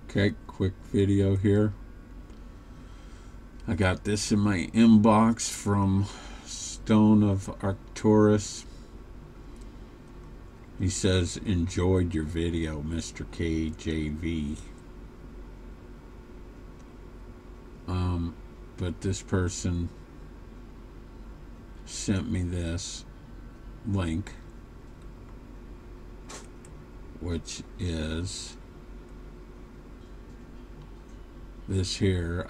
Okay, quick video here. I got this in my inbox from stoneofarcturus. He says, enjoyed your video, Mr. KJV. But this person sent me this link, which is this here.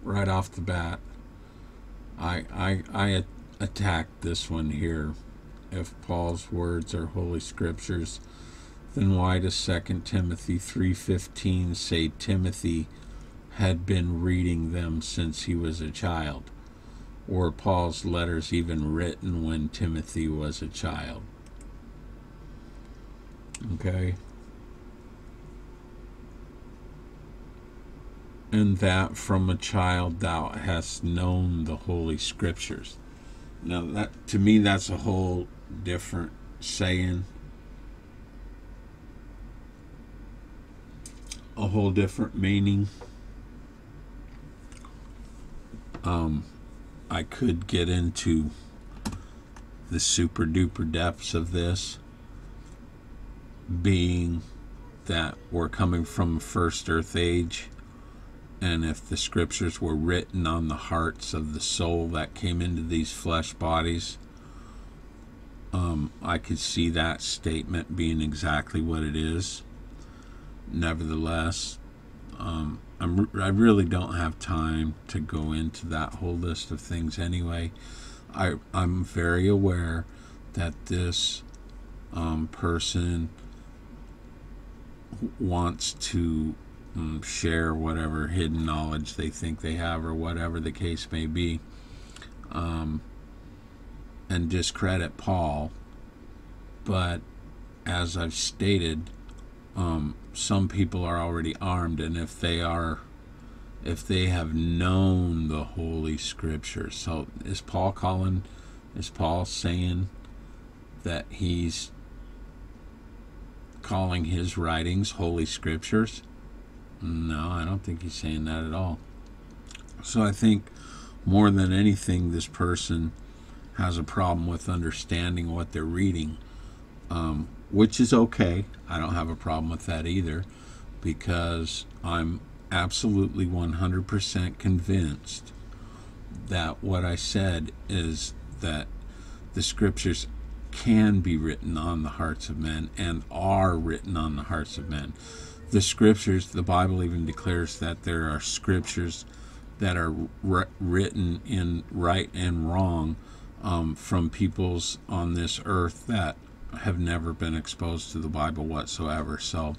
Right off the bat, I attacked this one here. If Paul's words are holy scriptures, then why does 2 Timothy 3:15 say Timothy had been reading them since he was a child? Or Paul's letters even written when Timothy was a child? Okay. And that from a child thou hast known the holy scriptures. Now, that to me, that's a whole different saying, a whole different meaning. I could get into the super duper depths of this, being that we're coming from first earth age, and if the scriptures were written on the hearts of the soul that came into these flesh bodies, I could see that statement being exactly what it is. Nevertheless, I really don't have time to go into that whole list of things anyway. I'm very aware that this person wants to share whatever hidden knowledge they think they have, or whatever the case may be, and discredit Paul. But as I've stated, some people are already armed, and if they have known the holy scriptures. So is Paul saying that he's calling his writings holy scriptures? No, I don't think he's saying that at all. So I think more than anything, this person has a problem with understanding what they're reading, which is okay. I don't have a problem with that either, because I'm absolutely 100% convinced that what I said is that the scriptures can be written on the hearts of men and are written on the hearts of men. The scriptures, the Bible even declares that there are scriptures that are written in right and wrong, from peoples on this earth that have never been exposed to the Bible whatsoever. So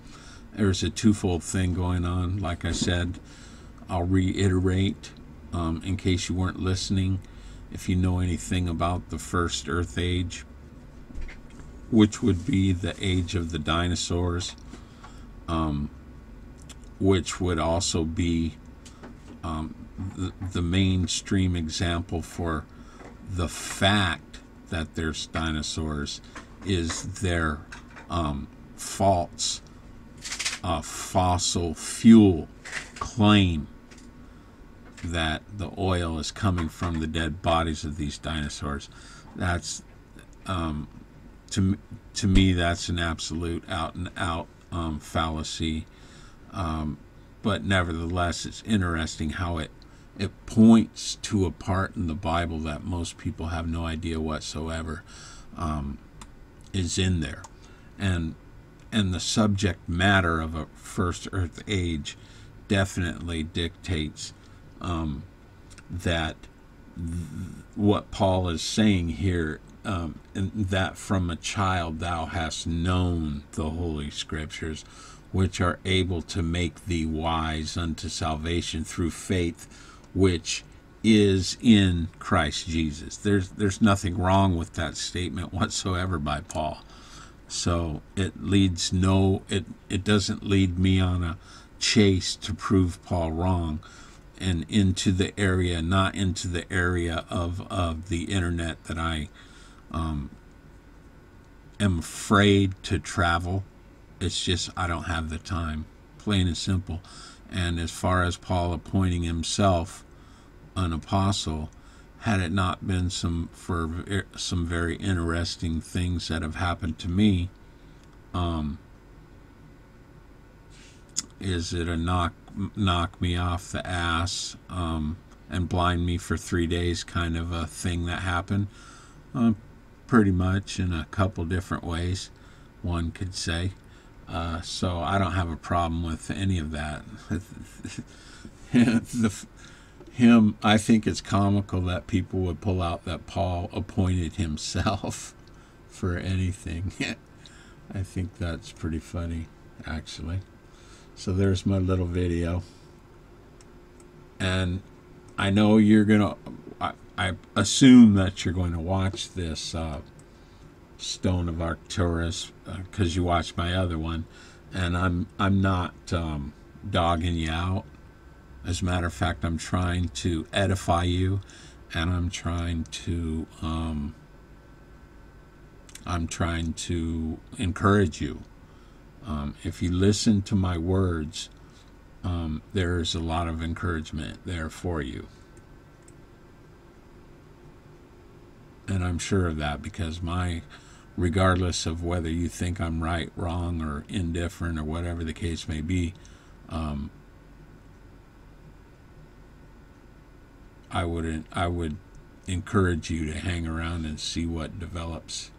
there's a twofold thing going on. Like I said, I'll reiterate, in case you weren't listening, if you know anything about the first earth age, which would be the age of the dinosaurs, which would also be the mainstream example for the fact that there's dinosaurs, is their false fossil fuel claim that the oil is coming from the dead bodies of these dinosaurs. That's to me, that's an absolute out and out fallacy. But nevertheless, it's interesting how it points to a part in the Bible that most people have no idea whatsoever is in there, and the subject matter of a first earth age definitely dictates that what Paul is saying here, and that from a child thou hast known the holy scriptures, which are able to make thee wise unto salvation through faith, which is in Christ Jesus. There's nothing wrong with that statement whatsoever by Paul. So it doesn't lead me on a chase to prove Paul wrong, and into the area, not into the area of the internet that I am afraid to travel, It's just I don't have the time, plain and simple. And as far as Paul appointing himself an apostle, had it not been some very interesting things that have happened to me, is it a knock me off the ass, and blind me for 3 days kind of a thing that happened? Pretty much in a couple different ways, one could say. So I don't have a problem with any of that. I think it's comical that people would pull out that Paul appointed himself for anything. I think that's pretty funny, actually. So there's my little video. And I know you're going to, I assume that you're going to watch this Stone of Arcturus because you watched my other one. And I'm not dogging you out. As a matter of fact, I'm trying to edify you, and I'm trying to encourage you. If you listen to my words, there's a lot of encouragement there for you. And I'm sure of that because regardless of whether you think I'm right, wrong, or indifferent, or whatever the case may be, I would encourage you to hang around and see what develops